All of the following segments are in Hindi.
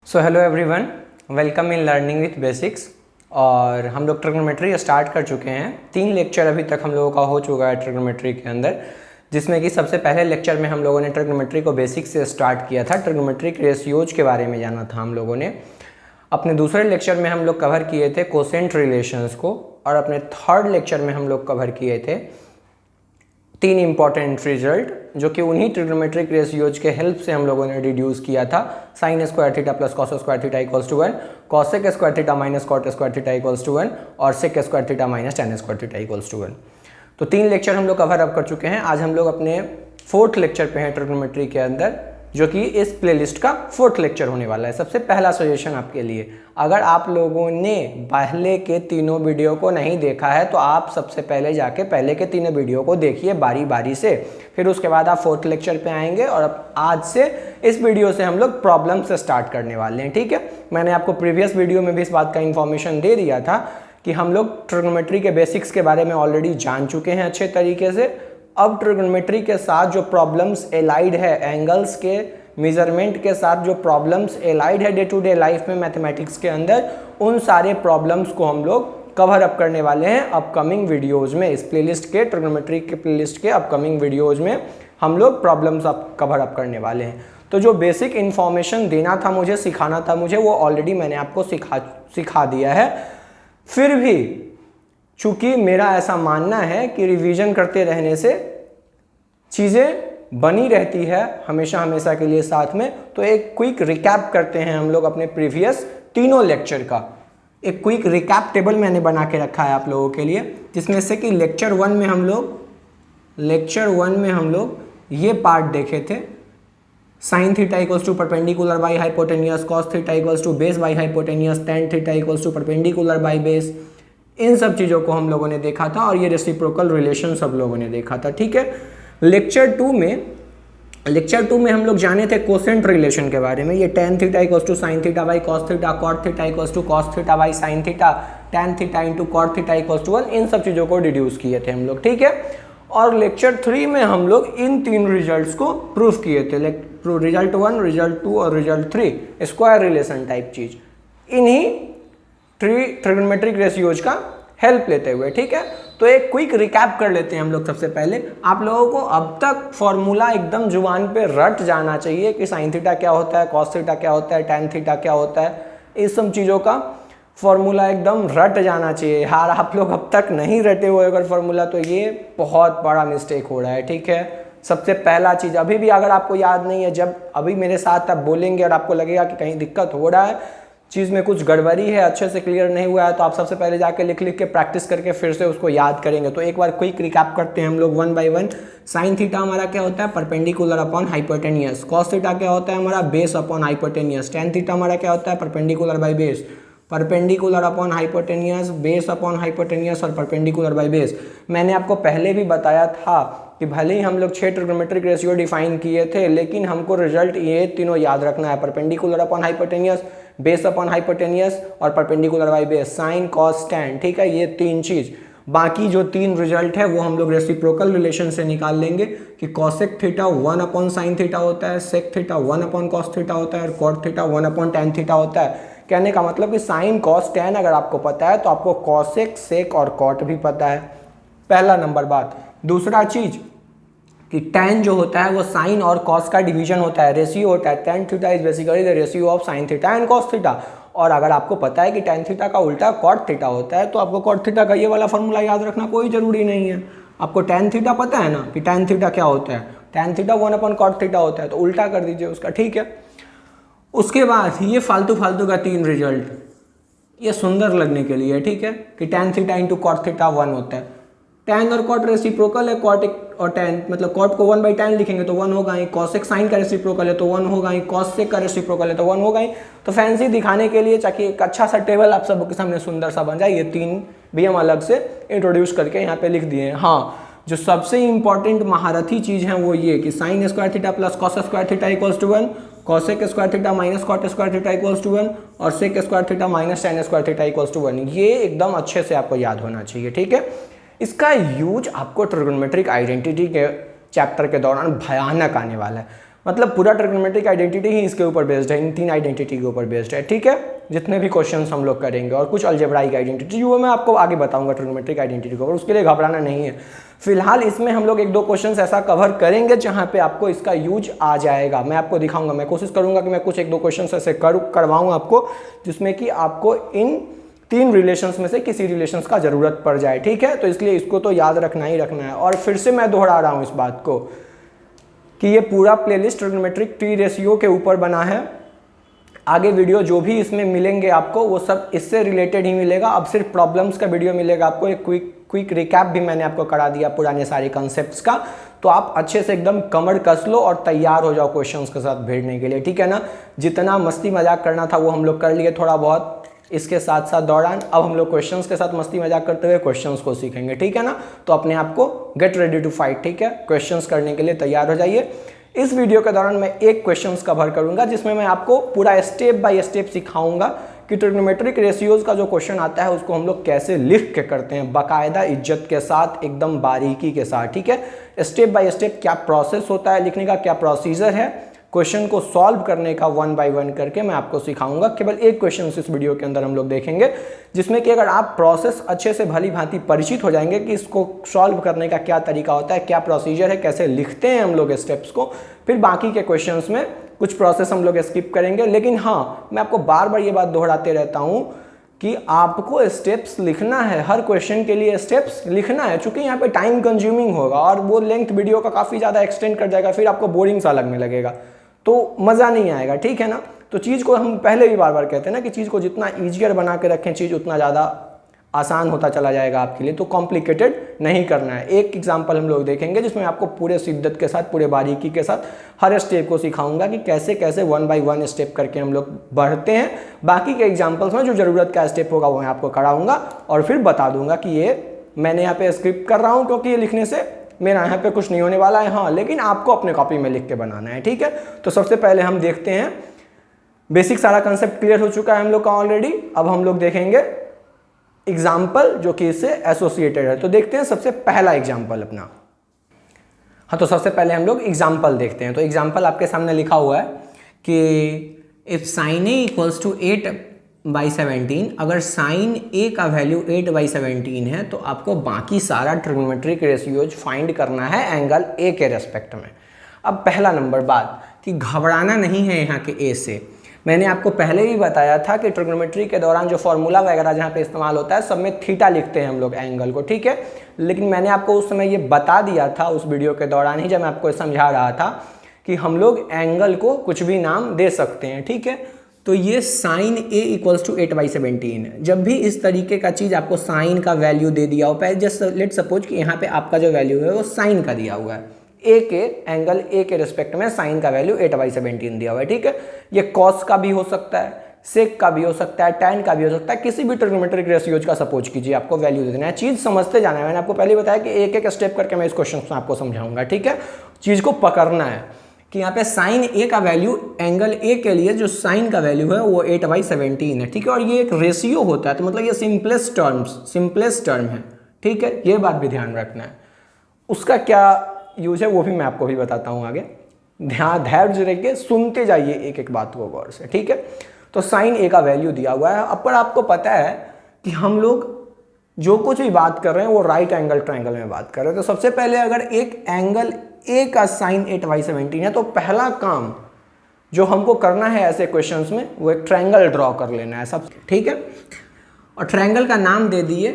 So hello everyone, welcome in learning with basics. और हम लोग ट्रिग्नोमेट्री स्टार्ट कर चुके हैं। 3 लेक्चर अभी तक हम लोगों का हो चुका है ट्रिग्नोमेट्री के अंदर, जिसमें कि सबसे पहले लेक्चर में हम लोगों ने ट्रिग्नोमेट्री को बेसिक से स्टार्ट किया था। ट्रिग्नोमेट्रिक रेशियोज के बारे में जाना था हम लोगों ने। अपने दूसरे लेक्चर में हम लोग कवर किए थे कोसेंट रिलेशंस को, और अपने थर्ड लेक्चर में हम लोग कवर किए थे 3 इंपॉर्टेंट रिजल्ट, जो कि उन्हीं ट्रिग्नोमेट्रिक रेशियोज के हेल्प से हम लोगों ने डिड्यूस किया था। Sine square theta plus cos square theta equals to 1, cosec square theta minus cot square theta equals to 1 और sec square theta minus tan square theta equals to 1। तो 3 लेक्चर हम लोग कवर अप कर चुके हैं। आज हम लोग अपने 4th लेक्चर पे हैं ट्रिग्नोमेट्री के अंदर, जो कि इस प्लेलिस्ट का 4th लेक्चर होने वाला है। सबसे पहला सजेशन आपके लिए, अगर आप लोगों ने पहले के तीनों वीडियो को नहीं देखा है तो आप सबसे पहले जाके पहले के तीनों वीडियो को देखिए बारी बारी से, फिर उसके बाद आप 4th लेक्चर पे आएंगे। और अब आज से इस वीडियो से हम लोग प्रॉब्लम से स्टार्ट करने वाले हैं, ठीक है। मैंने आपको प्रीवियस वीडियो में भी इस बात का इन्फॉर्मेशन दे दिया था कि हम लोग ट्रिग्नोमेट्री के बेसिक्स के बारे में ऑलरेडी जान चुके हैं अच्छे तरीके से। अब ट्रिग्नोमेट्री के साथ जो प्रॉब्लम्स एलाइड है, एंगल्स के मेजरमेंट के साथ जो प्रॉब्लम्स एलाइड है डे टू डे लाइफ में मैथमेटिक्स के अंदर, उन सारे प्रॉब्लम्स को हम लोग कवर अप करने वाले हैं अपकमिंग वीडियोज़ में। इस प्लेलिस्ट के, ट्रिग्नोमेट्री के प्लेलिस्ट के अपकमिंग वीडियोज़ में हम लोग प्रॉब्लम्स कवर अप करने वाले हैं। तो जो बेसिक इन्फॉर्मेशन देना था मुझे, सिखाना था मुझे, वो ऑलरेडी मैंने आपको सिखा दिया है। फिर भी चूँकि मेरा ऐसा मानना है कि रिवीजन करते रहने से चीज़ें बनी रहती है हमेशा हमेशा के लिए साथ में। तो एक क्विक रिकैप करते हैं हम लोग अपने प्रीवियस तीनों लेक्चर का। एक क्विक रिकैप टेबल मैंने बना के रखा है आप लोगों के लिए, जिसमें से कि लेक्चर 1 में हम लोग ये पार्ट देखे थे, sine theta equals to perpendicular by hypotenuse, cos theta equals to base by hypotenuse, tan theta equals to perpendicular by base. इन सब चीज़ों को हम लोगों ने देखा था और ये रेसिप्रोकल रिलेशन सब लोगों ने देखा था, ठीक है। लेक्चर 2 में हम लोग जाने थे कोसेंट रिलेशन के बारे में। ये tan theta equals to sine theta by cos theta, cot theta equals to cos theta by sine theta, tan theta into cot theta equals to 1। इन सब चीज़ों को डिड्यूस किए थे हम लोग, ठीक है। और लेक्चर 3 में हम लोग इन 3 रिजल्ट्स को प्रूफ किए थे। रिजल्ट 1, रिजल्ट 2 और रिजल्ट 3, स्क्वायर रिलेशन टाइप चीज, इन्हीं ट्रिग्नोमेट्रिक रेशियोज का हेल्प लेते हुए, ठीक है। तो एक क्विक रिकैप कर लेते हैं हम लोग। सबसे पहले आप लोगों को अब तक फॉर्मूला एकदम जुबान पे रट जाना चाहिए कि साइन थीटा क्या होता है, कॉस थीटा क्या होता है, टेन थीटा क्या होता है। इस सब चीज़ों का फॉर्मूला एकदम रट जाना चाहिए यार। आप लोग अब तक नहीं रटे हुए अगर फॉर्मूला, तो ये बहुत बड़ा मिस्टेक हो रहा है, ठीक है। सबसे पहला चीज़, अभी भी अगर आपको याद नहीं है, जब अभी मेरे साथ आप बोलेंगे और आपको लगेगा कि कहीं दिक्कत हो रहा है, चीज़ में कुछ गड़बड़ी है, अच्छे से क्लियर नहीं हुआ है, तो आप सबसे पहले जाके लिख के प्रैक्टिस करके फिर से उसको याद करेंगे। तो एक बार क्विक रिकैप करते हैं हम लोग 1 बाई 1। साइन थीटा हमारा क्या होता है, perpendicular upon hypotenuse. Cos theta क्या होता है हमारा, base upon hypotenuse. Tan theta हमारा क्या होता है, perpendicular by base. Perpendicular upon hypotenuse, base upon hypotenuse और परपेंडिकुलर बाई बेस। मैंने आपको पहले भी बताया था कि भले ही हम लोग 6 ट्रिग्नोमेट्रिक रेशियो डिफाइन किए थे, लेकिन हमको रिजल्ट ये तीनों याद रखना है, perpendicular upon hypotenuse, base upon hypotenuse और perpendicular by base, sine cos tan, ठीक है। ये 3 चीज़, बाकी जो 3 रिजल्ट है वो हम लोग रेसिप्रोकल रिलेशन से निकाल लेंगे कि cosec theta 1 upon sine theta होता है, sec theta 1 upon cos theta होता है और cot theta 1 upon tan theta होता है। कहने का मतलब कि साइन कॉस टेन अगर आपको पता है तो आपको कॉसेक, सेक और कॉट भी पता है, पहला नंबर बात। दूसरा चीज़ कि tan जो होता है वो साइन और कॉस का डिवीजन होता है, रेशियो होता है। tan theta is basically the ratio of sine theta and cos theta. और अगर आपको पता है कि tan थीटा का उल्टा कॉट थीटा होता है, तो आपको कॉट थीटा का ये वाला फॉर्मूला याद रखना कोई ज़रूरी नहीं है। आपको tan थीटा पता है ना कि tan थीटा क्या होता है, tan theta 1 upon cot theta होता है, तो उल्टा कर दीजिए उसका, ठीक है। उसके बाद ये फालतू का 3 रिजल्ट, ये सुंदर लगने के लिए, ठीक है, कि tan theta into cot theta 1 होता है। tan और कॉट रेसिप्रोकल है, कॉट और tan, मतलब कॉट को 1 बाई tan लिखेंगे तो 1 होगा ही, कॉसेक साइन का रेसिप्रोकल है तो 1 होगा ही, कॉसेक का रेसिप्रोकल है तो 1 होगा ही। तो फैंसी दिखाने के लिए ताकि एक अच्छा सा टेबल आप सबके सामने सुंदर सा बन जाए, ये 3 भी हम अलग से इंट्रोड्यूस करके यहाँ पे लिख दिए हैं। हाँ, जो सबसे इंपॉर्टेंट महारथी चीज़ है वो ये कि sine square theta plus cos square theta equals to 1, cosec square theta minus cot square theta equals to 1 और sec square theta minus tan square theta equals to 1। ये एकदम अच्छे से आपको याद होना चाहिए, ठीक है। इसका यूज आपको ट्रिग्नोमेट्रिक आइडेंटिटी के चैप्टर के दौरान भयानक आने वाला है। मतलब पूरा ट्रिग्नोमेट्रिक आइडेंटिटी ही इसके ऊपर बेस्ड है, इन 3 आइडेंटिटी के ऊपर बेस्ड है, ठीक है। जितने भी क्वेश्चंस हम लोग करेंगे और कुछ अलजेब्राइक आइडेंटिटी वो मैं आपको आगे बताऊंगा ट्रिग्नोमेट्रिक आइडेंटिटी को, और उसके लिए घबराना नहीं है। फिलहाल इसमें हम लोग 1-2 क्वेश्चंस ऐसा कवर करेंगे जहां पे आपको इसका यूज आ जाएगा, मैं आपको दिखाऊंगा। मैं कोशिश करूंगा कि मैं कुछ 1-2 क्वेश्चंस ऐसे करवाऊँ आपको जिसमें कि आपको इन 3 रिलेशंस में से किसी रिलेशंस का जरूरत पड़ जाए, ठीक है। तो इसलिए इसको तो याद रखना ही रखना है। और फिर से मैं दोहरा रहा हूँ इस बात को कि ये पूरा प्लेलिस्ट ट्रिग्नोमेट्रिक ट्री रेशियो के ऊपर बना है। आगे वीडियो जो भी इसमें मिलेंगे आपको वो सब इससे रिलेटेड ही मिलेगा। अब सिर्फ प्रॉब्लम्स का वीडियो मिलेगा आपको, एक क्विक रिकैप भी मैंने आपको करा दिया पुराने सारे कॉन्सेप्ट्स का। तो आप अच्छे से एकदम कमर कस लो और तैयार हो जाओ क्वेश्चंस के साथ भिड़ने के लिए, ठीक है ना। जितना मस्ती मजाक करना था वो हम लोग कर लिए थोड़ा बहुत इसके साथ साथ दौरान। अब हम लोग क्वेश्चंस के साथ मस्ती मजाक करते हुए क्वेश्चंस को सीखेंगे, ठीक है ना। तो अपने आप को गेट रेडी टू फाइट, ठीक है। क्वेश्चंस करने के लिए तैयार हो जाइए। इस वीडियो के दौरान मैं एक क्वेश्चंस कवर करूंगा जिसमें मैं आपको पूरा स्टेप बाय स्टेप सिखाऊंगा कि ट्रिग्नोमेट्रिक रेशियोज का जो क्वेश्चन आता है उसको हम लोग कैसे लिख के करते हैं, बाकायदा इज्जत के साथ, एकदम बारीकी के साथ, ठीक है। स्टेप बाय स्टेप क्या प्रोसेस होता है लिखने का, क्या प्रोसीजर है, क्वेश्चन को सॉल्व करने का 1 बाय 1 करके मैं आपको सिखाऊंगा। केवल एक क्वेश्चन इस वीडियो के अंदर हम लोग देखेंगे जिसमें कि अगर आप प्रोसेस अच्छे से भली भांति परिचित हो जाएंगे कि इसको सॉल्व करने का क्या तरीका होता है, क्या प्रोसीजर है, कैसे लिखते हैं हम लोग स्टेप्स को, फिर बाकी के क्वेश्चंस में कुछ प्रोसेस हम लोग स्किप करेंगे। लेकिन हाँ, मैं आपको बार बार ये बात दोहराते रहता हूँ कि आपको स्टेप्स लिखना है, हर क्वेश्चन के लिए स्टेप्स लिखना है, चूंकि यहाँ पे टाइम कंज्यूमिंग होगा और वो लेंथ वीडियो का काफ़ी ज़्यादा एक्सटेंड कर जाएगा, फिर आपको बोरिंग सा लगने लगेगा तो मज़ा नहीं आएगा, ठीक है ना। तो चीज़ को हम पहले भी बार बार कहते हैं ना कि चीज़ को जितना ईजियर बना के रखें चीज़ उतना ज़्यादा आसान होता चला जाएगा आपके लिए। तो कॉम्प्लिकेटेड नहीं करना है। एक एग्जांपल हम लोग देखेंगे जिसमें आपको पूरे शिद्दत के साथ, पूरे बारीकी के साथ हर स्टेप को सिखाऊंगा कि कैसे कैसे 1 बाय 1 स्टेप करके हम लोग बढ़ते हैं। बाकी के एग्जाम्पल्स में जो ज़रूरत का स्टेप होगा वो मैं आपको कराऊंगा और फिर बता दूंगा कि ये मैंने यहाँ पे स्क्रिप्ट कर रहा हूँ क्योंकि ये लिखने से मेरा यहाँ पे कुछ नहीं होने वाला है, हाँ, लेकिन आपको अपने कॉपी में लिख के बनाना है, ठीक है। तो सबसे पहले हम देखते हैं, बेसिक सारा कंसेप्ट क्लियर हो चुका है हम लोग का ऑलरेडी। अब हम लोग देखेंगे एग्जाम्पल जो कि इससे एसोसिएटेड है। तो देखते हैं सबसे पहला एग्जाम्पल अपना। हाँ, तो सबसे पहले हम लोग एग्जाम्पल देखते हैं। तो एग्जाम्पल आपके सामने लिखा हुआ है कि if sine A equals to 8/17, अगर साइन ए का वैल्यू 8/17 है तो आपको बाकी सारा ट्रिग्नोमेट्रिक रेशियोज फाइंड करना है एंगल ए के रेस्पेक्ट में। अब पहला नंबर बात कि घबराना नहीं है यहाँ के ए से। मैंने आपको पहले भी बताया था कि ट्रिग्नोमेट्री के दौरान जो फॉर्मूला वगैरह जहाँ पे इस्तेमाल होता है सब में थीटा लिखते हैं हम लोग एंगल को, ठीक है। लेकिन मैंने आपको उस समय ये बता दिया था उस वीडियो के दौरान ही जब मैं आपको समझा रहा था कि हम लोग एंगल को कुछ भी नाम दे सकते हैं, ठीक है। तो ये साइन ए इक्वल्स टू 8/17 है। जब भी इस तरीके का चीज़ आपको साइन का वैल्यू दे दिया हो, पहले जस्ट लेट सपोज कि यहाँ पे आपका जो वैल्यू है वो साइन का दिया हुआ है, ए के एंगल ए के रिस्पेक्ट में साइन का वैल्यू 8/17 दिया हुआ है, ठीक है। ये कॉस का भी हो सकता है, सेक का भी हो सकता है, टैन का भी हो सकता है, किसी भी ट्रिग्नोमेट्रिक रेशियोज का सपोज कीजिए, आपको वैल्यू दे देना है। चीज़ समझते जाना है। मैंने आपको पहले बताया कि एक एक स्टेप करके मैं इस क्वेश्चन में आपको समझाऊंगा, ठीक है। चीज़ को पकड़ना है कि यहाँ पे साइन ए का वैल्यू एंगल ए के लिए जो साइन का वैल्यू है वो 8/17 है, ठीक है। और ये एक रेशियो होता है तो मतलब ये सिंपलेस्ट टर्म है, ठीक है। ये बात भी ध्यान रखना है। उसका क्या यूज है वो भी मैं आपको भी बताता हूँ आगे। ध्यान धैर्य रख के सुनते जाइए एक एक बात को गौर से, ठीक है। तो साइन ए का वैल्यू दिया हुआ है। अब पर आपको पता है कि हम लोग जो कुछ भी बात कर रहे हैं वो राइट एंगल ट्रायंगल में बात कर रहे हैं। तो सबसे पहले अगर एक एंगल ए का साइन 8/17 है तो पहला काम जो हमको करना है ऐसे क्वेश्चंस में वो एक ट्रायंगल ड्रॉ कर लेना है सब, ठीक है। और ट्रायंगल का नाम दे दिए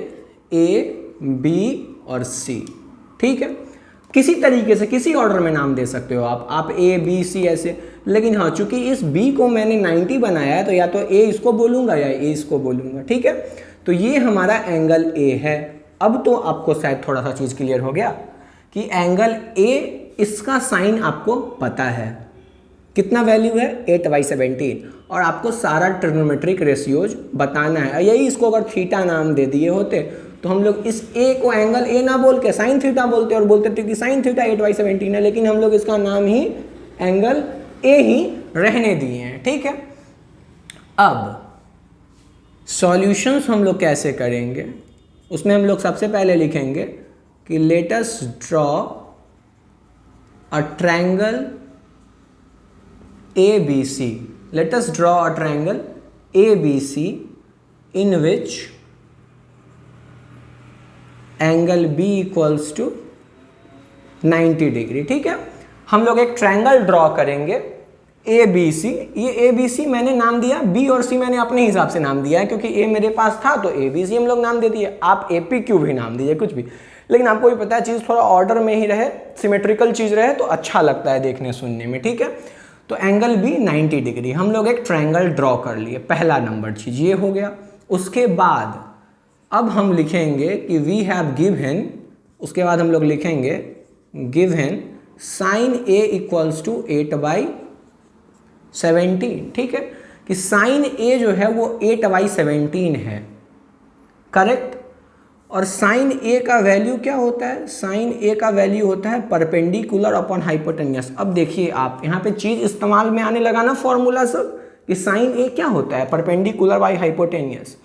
ए, बी और सी, ठीक है। किसी तरीके से किसी ऑर्डर में नाम दे सकते हो आप ए बी सी ऐसे। लेकिन हाँ, चूंकि इस बी को मैंने 90 बनाया है तो या तो ए इसको बोलूँगा या ए इसको बोलूँगा, ठीक है। तो ये हमारा एंगल ए है। अब तो आपको शायद थोड़ा सा चीज़ क्लियर हो गया कि एंगल ए, इसका साइन आपको पता है, कितना वैल्यू है 8/17, और आपको सारा ट्रिग्नोमेट्रिक रेशियोज बताना है। यही इसको अगर थीटा नाम दे दिए होते तो हम लोग इस ए को एंगल ए ना बोल के साइन थीटा बोलते और बोलते थे कि साइन थीटा 8/17 है, लेकिन हम लोग इसका नाम ही एंगल ए ही रहने दिए हैं, ठीक है। अब सॉल्यूशंस हम लोग कैसे करेंगे उसमें हम लोग सबसे पहले लिखेंगे कि let us draw a triangle ABC. Let us draw a triangle ABC in which angle B equals to 90 degree. ठीक है, हम लोग एक ट्रायंगल ड्रॉ करेंगे ABC। ये ABC मैंने नाम दिया, B और C मैंने अपने हिसाब से नाम दिया है क्योंकि A मेरे पास था तो ABC हम लोग नाम दे दिए। आप APQ भी नाम दीजिए, कुछ भी, लेकिन आपको भी पता है चीज़ थोड़ा ऑर्डर में ही रहे, सिमेट्रिकल चीज़ रहे तो अच्छा लगता है देखने सुनने में। ठीक है, तो एंगल B 90 डिग्री, हम लोग एक ट्रायंगल ड्रॉ कर लिए, पहला नंबर चीज़ ये हो गया। उसके बाद अब हम लिखेंगे कि वी हैव गिवन, उसके बाद हम लोग लिखेंगे given sine A equals to 8/17। ठीक है, कि साइन A जो है वो 8/17 है, करेक्ट। और साइन A का वैल्यू क्या होता है? साइन A का वैल्यू होता है परपेंडिकुलर अपॉन हाइपोटेन्यूस। अब देखिए आप यहाँ पे चीज़ इस्तेमाल में आने लगा ना फॉर्मूला सब, कि साइन A क्या होता है? Perpendicular by hypotenuse.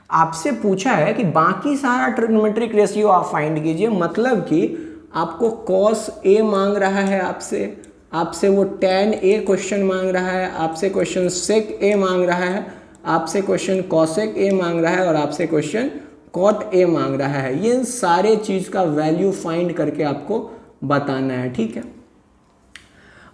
आपसे पूछा है कि बाकी सारा ट्रिग्नोमेट्रिक रेशियो आप फाइंड कीजिए, मतलब कि आपको कॉस A मांग रहा है, आपसे वो tan A क्वेश्चन मांग रहा है, आपसे क्वेश्चन sec A मांग रहा है, आपसे क्वेश्चन cosec A मांग रहा है और आपसे क्वेश्चन cot A मांग रहा है। ये सारे चीज़ का वैल्यू फाइंड करके आपको बताना है। ठीक है,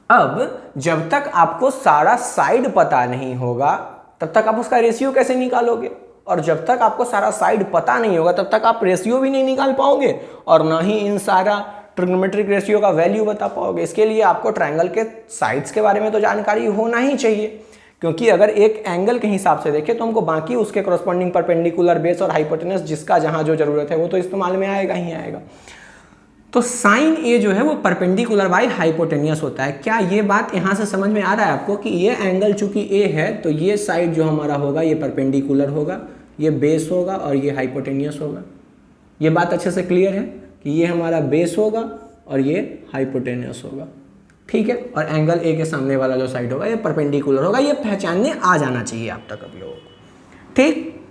अब जब तक आपको सारा साइड पता नहीं होगा तब तक आप उसका रेशियो कैसे निकालोगे, और जब तक आपको सारा साइड पता नहीं होगा तब तक आप रेशियो भी नहीं निकाल पाओगे और ना ही इन सारा ट्रिग्नोमेट्रिक रेशियो का वैल्यू बता पाओगे। इसके लिए आपको ट्रायंगल के साइड्स के बारे में तो जानकारी होना ही चाहिए, क्योंकि अगर एक एंगल के हिसाब से देखें तो हमको बाकी उसके करस्पॉन्डिंग परपेंडिकुलर, बेस और हाइपोटेनस जिसका जहाँ जो जरूरत है वो तो इस्तेमाल में आएगा ही आएगा। तो साइन A जो है वो परपेंडिकुलर बाई हाइपोटेनियस होता है। क्या ये बात यहाँ से समझ में आ रहा है आपको कि ये एंगल चूंकि A है तो ये साइड जो हमारा होगा ये परपेंडिकुलर होगा, ये बेस होगा और ये हाइपोटेनियस होगा। ये बात अच्छे से क्लियर है कि ये हमारा बेस होगा और ये हाइपोटेनियस होगा। ठीक है, और एंगल A के सामने वाला जो साइड होगा ये परपेंडिकुलर होगा। ये पहचानने आ जाना चाहिए आप तक अब लोगों को। ठीक,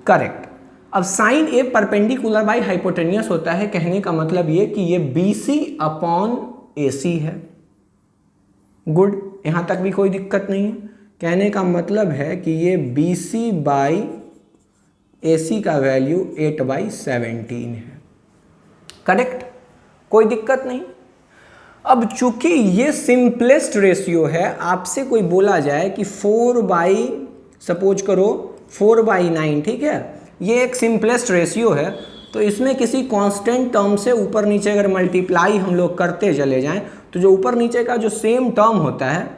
करेक्ट। अब sine A perpendicular by hypotenuse होता है, कहने का मतलब ये कि ये BC अपॉन AC है। गुड, यहां तक भी कोई दिक्कत नहीं है। कहने का मतलब है कि ये BC बाई AC का वैल्यू 8/17 है, करेक्ट, कोई दिक्कत नहीं। अब चूंकि ये सिंपलेस्ट रेशियो है, आपसे कोई बोला जाए कि 4/9, ठीक है, ये एक सिंपलेस्ट रेशियो है, तो इसमें किसी कांस्टेंट टर्म से ऊपर नीचे अगर मल्टीप्लाई हम लोग करते चले जाएं तो जो ऊपर नीचे का जो सेम टर्म होता है,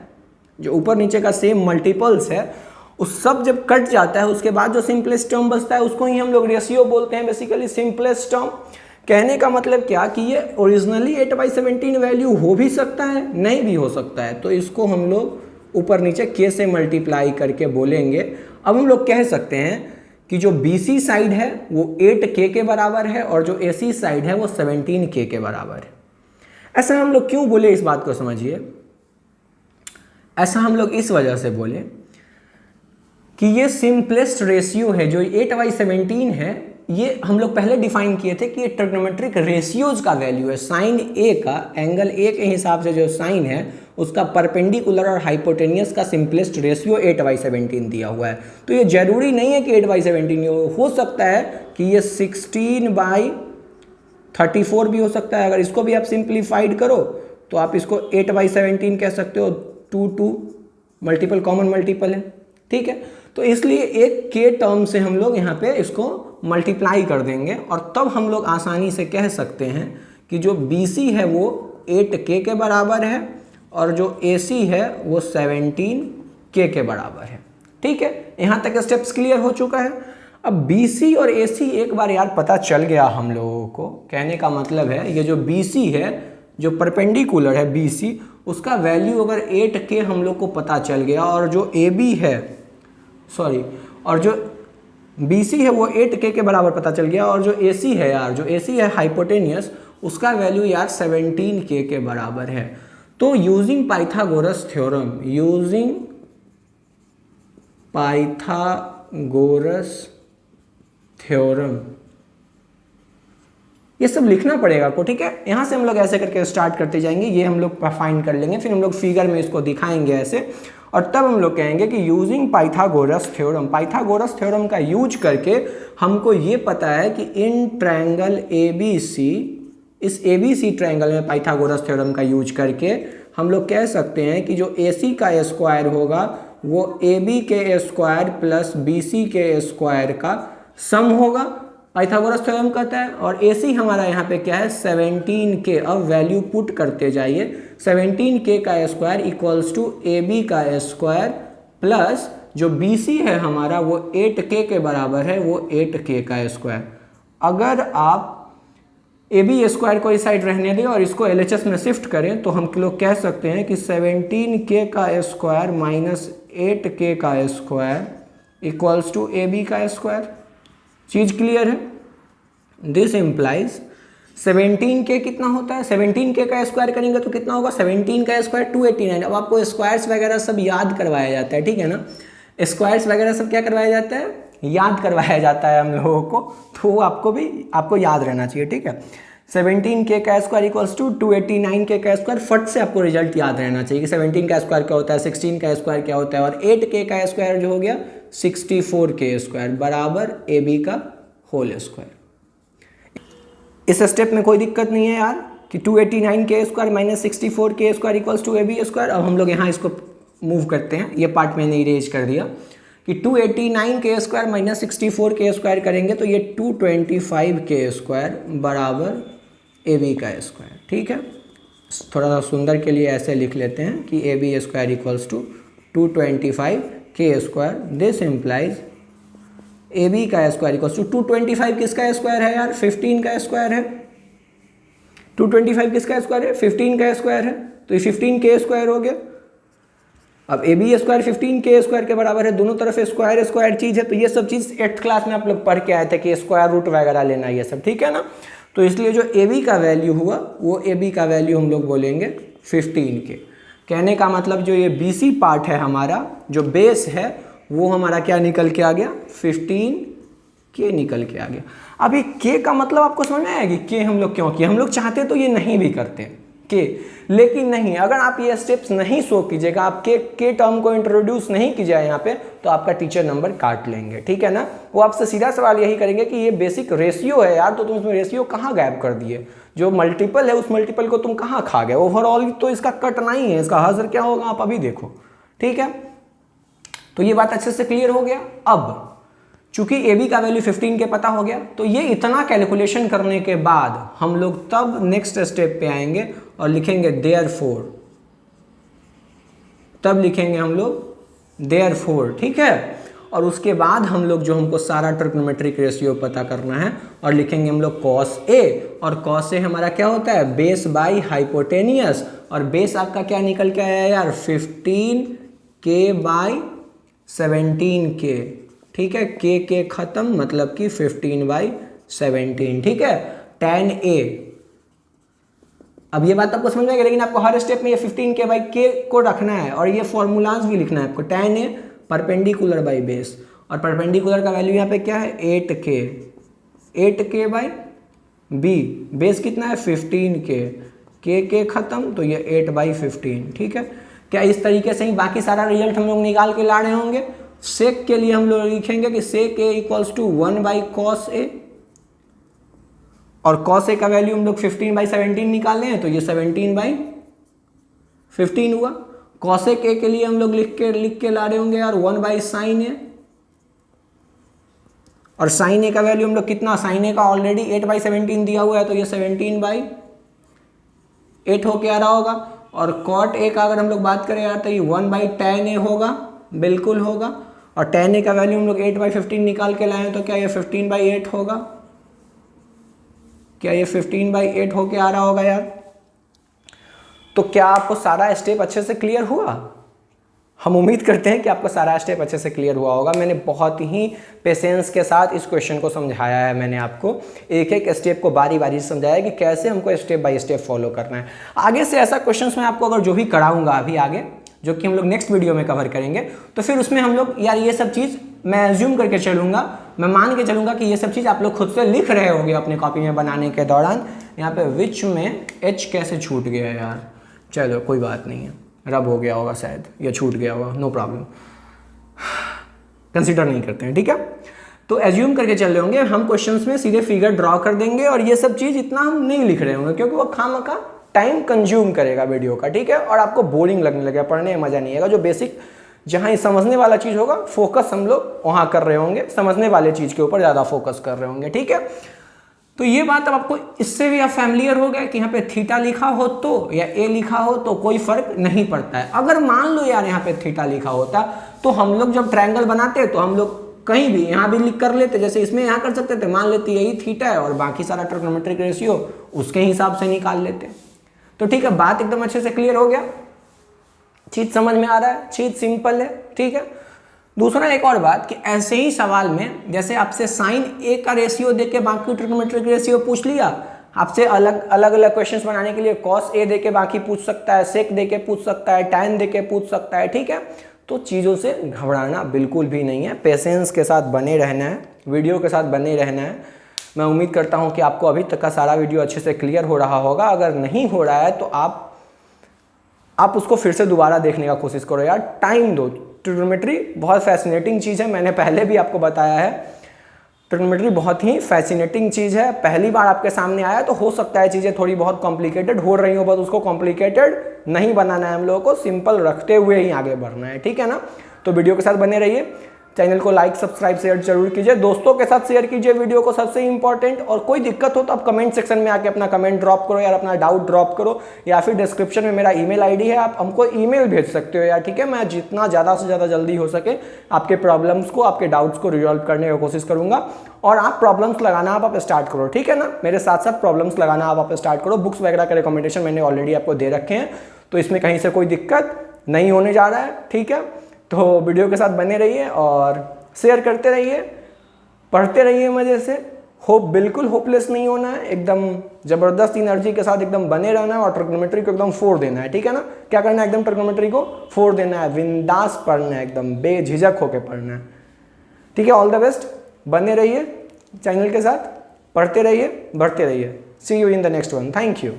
जो ऊपर नीचे का सेम मल्टीपल्स है, उस सब जब कट जाता है उसके बाद जो सिंपलेस्ट टर्म बचता है उसको ही हम लोग रेशियो बोलते हैं, बेसिकली सिंपलेस्ट टर्म। कहने का मतलब क्या कि ये ओरिजिनली 8/17 वैल्यू हो भी सकता है, नहीं भी हो सकता है, तो इसको हम लोग ऊपर नीचे k से मल्टीप्लाई करके बोलेंगे। अब हम लोग कह सकते हैं कि जो BC साइड है वो 8k के बराबर है और जो AC साइड है वो 17k के बराबर है। ऐसा हम लोग क्यों बोले, इस बात को समझिए। ऐसा हम लोग इस वजह से बोले कि ये सिंपलेस्ट रेशियो है जो 8/17 है, ये हम लोग पहले डिफाइन किए थे कि ये ट्रिग्नोमेट्रिक रेशियोज का वैल्यू है। साइन A का, एंगल A के हिसाब से जो साइन है उसका परपेंडिकुलर और हाइपोटेनियस का सिंपलेस्ट रेशियो 8/17 दिया हुआ है। तो ये जरूरी नहीं है कि 8/17 हो सकता है कि ये 16/34 भी हो सकता है। अगर इसको भी आप सिंप्लीफाइड करो तो आप इसको 8/17 कह सकते हो, 2 मल्टीपल कॉमन मल्टीपल है, ठीक है। तो इसलिए एक के टर्म से हम लोग यहाँ पे इसको मल्टीप्लाई कर देंगे और तब हम लोग आसानी से कह सकते हैं कि जो BC है वो 8k के बराबर है और जो AC है वो 17k के बराबर है। ठीक है, यहाँ तक स्टेप्स क्लियर हो चुका है। अब BC और AC एक बार यार पता चल गया हम लोगों को, कहने का मतलब है ये जो BC है, जो परपेंडिकुलर है BC, उसका वैल्यू अगर 8k हम लोग को पता चल गया और जो AB है, सॉरी, और जो BC है वो 8k के बराबर पता चल गया और जो AC है यार, जो AC है हाइपोटेनियस, उसका वैल्यू यार 17k के बराबर है। तो यूजिंग पाइथागोरस थ्योरम, ये सब लिखना पड़ेगा आपको, ठीक है। यहाँ से हम लोग ऐसे करके स्टार्ट करते जाएंगे, ये हम लोग फाइंड कर लेंगे, फिर हम लोग फिगर में इसको दिखाएंगे ऐसे, और तब हम लोग कहेंगे कि using Pythagoras theorem, Pythagoras theorem का यूज करके हमको ये पता है कि इन ट्रायंगल ABC, इस ABC ट्रायंगल में पाइथागोरस थ्योरम का यूज करके हम लोग कह सकते हैं कि जो AC का स्क्वायर होगा वो AB के स्क्वायर प्लस BC के स्क्वायर का सम होगा, पाइथागोरस थ्योरम कहता है। और AC हमारा यहाँ पे क्या है 17K, अब वैल्यू पुट करते जाइए, 17K का स्क्वायर इक्वल्स टू AB का स्क्वायर प्लस जो BC है हमारा वो 8K के बराबर है, वो 8K का स्क्वायर। अगर आप AB स्क्वायर को इस साइड रहने दें और इसको LHS में शिफ्ट करें तो हम लोग कह सकते हैं कि 17K का स्क्वायर माइनस 8K का स्क्वायर इक्वल्स टू AB का स्क्वायर। चीज़ क्लियर है? दिस इम्प्लाइज 17K कितना होता है, 17K का स्क्वायर करेंगे तो कितना होगा, 17 का स्क्वायर 289। अब आपको स्क्वायर्स वगैरह सब याद करवाया जाता है, ठीक है ना, स्क्वायर्स वगैरह सब क्या करवाया जाता है, याद करवाया जाता है हम लोगों को, तो आपको याद रहना चाहिए, ठीक है। 17K का स्क्वायर इक्वल्स टू 289K का स्क्वायर, फट से आपको रिजल्ट याद रहना चाहिए कि 17 का स्क्वायर क्या होता है, 16 का स्क्वायर क्या होता है, और 8K का स्क्वायर जो हो गया 64K स्क्वायर बराबर AB का होल स्क्वायर। इस स्टेप में कोई दिक्कत नहीं है यार कि 289K square minus 64K square equals to AB square. अब हम लोग यहाँ इसको मूव करते हैं, ये पार्ट मैंने इरेज कर दिया कि 289K square minus 64K square करेंगे तो ये 225K स्क्वायर बराबर AB का स्क्वायर, ठीक है। थोड़ा सा सुंदर के लिए ऐसे लिख लेते हैं कि AB square equals to 225K square. This implies AB का स्क्वायर इक्वल्स टू 225 किसका स्क्वायर है यार, 15 का स्क्वायर है। 225 किसका स्क्वायर है, 15 का स्क्वायर है, तो ये 15K स्क्वायर हो गया। अब AB स्क्वायर 15K स्क्वायर के बराबर है, दोनों तरफ स्क्वायर स्क्वायर चीज़ है, तो ये सब चीज़ 8th क्लास में आप लोग पढ़ के आए थे कि स्क्वायर रूट वगैरह लेना ये सब, ठीक है ना। तो इसलिए जो AB का वैल्यू हुआ वो AB का वैल्यू हम लोग बोलेंगे 15K। कहने का मतलब जो ये BC पार्ट है हमारा, जो बेस है वो हमारा क्या निकल के आ गया, 15K निकल के आ गया। अभी K का मतलब आपको समझ में आएगी, K हम लोग क्यों किए, हम लोग चाहते तो ये नहीं भी करते K, लेकिन नहीं, अगर आप ये स्टेप्स नहीं शो कीजिएगा, आप के टर्म को इंट्रोड्यूस नहीं कीजिएगा यहाँ पे, तो आपका टीचर नंबर काट लेंगे, ठीक है ना। वो आपसे सीधा सवाल यही करेंगे कि ये बेसिक रेशियो है यार, तो तुम इसमें रेशियो कहाँ गायब कर दिए, जो मल्टीपल है उस मल्टीपल को तुम कहाँ खा गए, ओवरऑल तो इसका कटना ही है, इसका हज़र क्या होगा आप अभी देखो, ठीक है। तो ये बात अच्छे से क्लियर हो गया। अब चूंकि AB का वैल्यू 15 के पता हो गया, तो ये इतना कैलकुलेशन करने के बाद हम लोग तब नेक्स्ट स्टेप पे आएंगे और लिखेंगे देयरफॉर, तब लिखेंगे हम लोग देयरफॉर, ठीक है। और उसके बाद हम लोग जो हमको सारा ट्रिग्नोमेट्रिक रेशियो पता करना है और लिखेंगे हम लोग cos A, और cos A हमारा क्या होता है, बेस बाई हाइपोटेनियस, और बेस आपका क्या निकल के आया यार 15K बाई 17K, ठीक है। K खत्म मतलब कि 15/17, ठीक है। tan A, अब ये बात आपको समझ में आएगी, लेकिन आपको हर स्टेप में ये 15K/K को रखना है और ये फॉर्मूलाज भी लिखना है आपको। tan A perpendicular by base, और परपेंडिकुलर का वैल्यू यहाँ पे क्या है 8K, 8K/B, बेस कितना है 15K, K खत्म तो ये 8/15, ठीक है। क्या इस तरीके से ही बाकी सारा रिजल्ट हम लोग निकाल के ला रहे होंगे। सेक के लिए हम लोग लिखेंगे कि sec A equals to 1/cos A, और cos A का वैल्यू हम लोग 15/17 निकाले हैं, तो ये 17/15 हुआ। cosec A के लिए हम लोग लिख के ला रहे होंगे यार 1/sin A, और sin A का वैल्यू हम लोग कितना, sin A का ऑलरेडी 8/17 दिया हुआ है, तो ये 17/8 होके आ रहा होगा। और cot A का अगर हम लोग बात करें यार तो ये 1/tan A होगा, बिल्कुल होगा। और tan A का वैल्यू हम लोग 8/15 निकाल के लाए हैं, तो क्या ये 15/8 होगा, क्या ये 15/8 होके आ रहा होगा यार। तो क्या आपको सारा स्टेप अच्छे से क्लियर हुआ? हम उम्मीद करते हैं कि आपको सारा स्टेप अच्छे से क्लियर हुआ होगा। मैंने बहुत ही पेशेंस के साथ इस क्वेश्चन को समझाया है, मैंने आपको एक एक स्टेप को बारी बारी समझाया कि कैसे हमको स्टेप बाय स्टेप फॉलो करना है। आगे से ऐसा क्वेश्चंस मैं आपको अगर जो भी कराऊंगा अभी आगे, जो कि हम लोग नेक्स्ट वीडियो में कवर करेंगे, तो फिर उसमें हम लोग यार ये सब चीज़ मैं एज्यूम करके चलूँगा, मैं मान के चलूँगा कि ये सब चीज़ आप लोग खुद से लिख रहे होंगे अपने कॉपी में बनाने के दौरान। यहाँ पे विच में एच कैसे छूट गया है यार, चलो कोई बात नहीं है, रब हो गया होगा शायद, या छूट गया होगा, नो प्रॉब्लम, कंसिडर नहीं करते हैं, ठीक है। तो एज्यूम करके चल रहे होंगे हम क्वेश्चंस में सीधे फिगर ड्रॉ कर देंगे और ये सब चीज़ इतना हम नहीं लिख रहे होंगे क्योंकि वो खामखा टाइम कंज्यूम करेगा वीडियो का, ठीक है, और आपको बोरिंग लगने लगेगा, पढ़ने में मज़ा नहीं आएगा। जो बेसिक जहाँ ये समझने वाला चीज़ होगा फोकस हम लोग वहाँ कर रहे होंगे, समझने वाले चीज़ के ऊपर ज़्यादा फोकस कर रहे होंगे, ठीक है। तो ये बात अब आपको इससे भी आप फैमिलियर हो गया कि यहाँ पे थीटा लिखा हो तो या ए लिखा हो तो कोई फर्क नहीं पड़ता है। अगर मान लो यार यहाँ पे थीटा लिखा होता तो हम लोग जब ट्रायंगल बनाते तो हम लोग कहीं भी यहाँ भी लिख कर लेते, जैसे इसमें यहाँ कर सकते थे, मान लेते यही थीटा है और बाकी सारा ट्रिग्नोमेट्रिक रेशियो उसके हिसाब से निकाल लेते। तो ठीक है, बात एकदम अच्छे से क्लियर हो गया, चीज़ समझ में आ रहा है, चीज़ सिंपल है, ठीक है। दूसरा एक और बात कि ऐसे ही सवाल में जैसे आपसे साइन ए का रेशियो देके बाकी ट्रिग्नोमेट्रिक रेशियो पूछ लिया, आपसे अलग अलग क्वेश्चंस बनाने के लिए कॉस ए देके बाकी पूछ सकता है, सेक देके पूछ सकता है, टैन देके पूछ सकता है, ठीक है। तो चीज़ों से घबराना बिल्कुल भी नहीं है, पेशेंस के साथ बने रहना है, वीडियो के साथ बने रहना है। मैं उम्मीद करता हूँ कि आपको अभी तक का सारा वीडियो अच्छे से क्लियर हो रहा होगा। अगर नहीं हो रहा है तो आप उसको फिर से दोबारा देखने का कोशिश करो यार, टाइम दो। ट्रिग्नोमेट्री बहुत फैसिनेटिंग चीज़ है, मैंने पहले भी आपको बताया है, ट्रिग्नोमेट्री बहुत ही फैसिनेटिंग चीज़ है। पहली बार आपके सामने आया तो हो सकता है चीज़ें थोड़ी बहुत कॉम्प्लिकेटेड हो रही हो, बस उसको कॉम्प्लिकेटेड नहीं बनाना है, हम लोगों को सिंपल रखते हुए ही आगे बढ़ना है, ठीक है ना। तो वीडियो के साथ बने रहिए, चैनल को लाइक सब्सक्राइब शेयर जरूर कीजिए, दोस्तों के साथ शेयर कीजिए वीडियो को, सबसे इंपॉर्टेंट। और कोई दिक्कत हो तो आप कमेंट सेक्शन में आके अपना कमेंट ड्रॉप करो यार, अपना डाउट ड्रॉप करो, या फिर डिस्क्रिप्शन में मेरा ईमेल आईडी है, आप हमको ईमेल भेज सकते हो यार, ठीक है। मैं जितना ज़्यादा से ज़्यादा जल्दी हो सके आपके प्रॉब्लम्स को, आपके डाउट्स को रिजॉल्व करने की कोशिश करूँगा। और आप प्रॉब्लम्स लगाना आप स्टार्ट करो, ठीक है ना, मेरे साथ साथ प्रॉब्लम्स लगाना आप स्टार्ट करो। बुक्स वगैरह का रिकमेंडेशन मैंने ऑलरेडी आपको दे रखे हैं, तो इसमें कहीं से कोई दिक्कत नहीं होने जा रहा है, ठीक है। तो वीडियो के साथ बने रहिए और शेयर करते रहिए, पढ़ते रहिए मजे से। बिल्कुल होपलेस नहीं होना है, एकदम ज़बरदस्त एनर्जी के साथ एकदम बने रहना है और ट्रिग्नोमेट्री को एकदम फोड़ देना है, ठीक है ना। क्या करना है, एकदम ट्रिग्नोमेट्री को फोड़ देना है, बिंदास पढ़ना है, एकदम बेझिझक होकर पढ़ना है, ठीक है। ऑल द बेस्ट, बने रहिए चैनल के साथ, पढ़ते रहिए, बढ़ते रहिए। See you in the next one, thank you.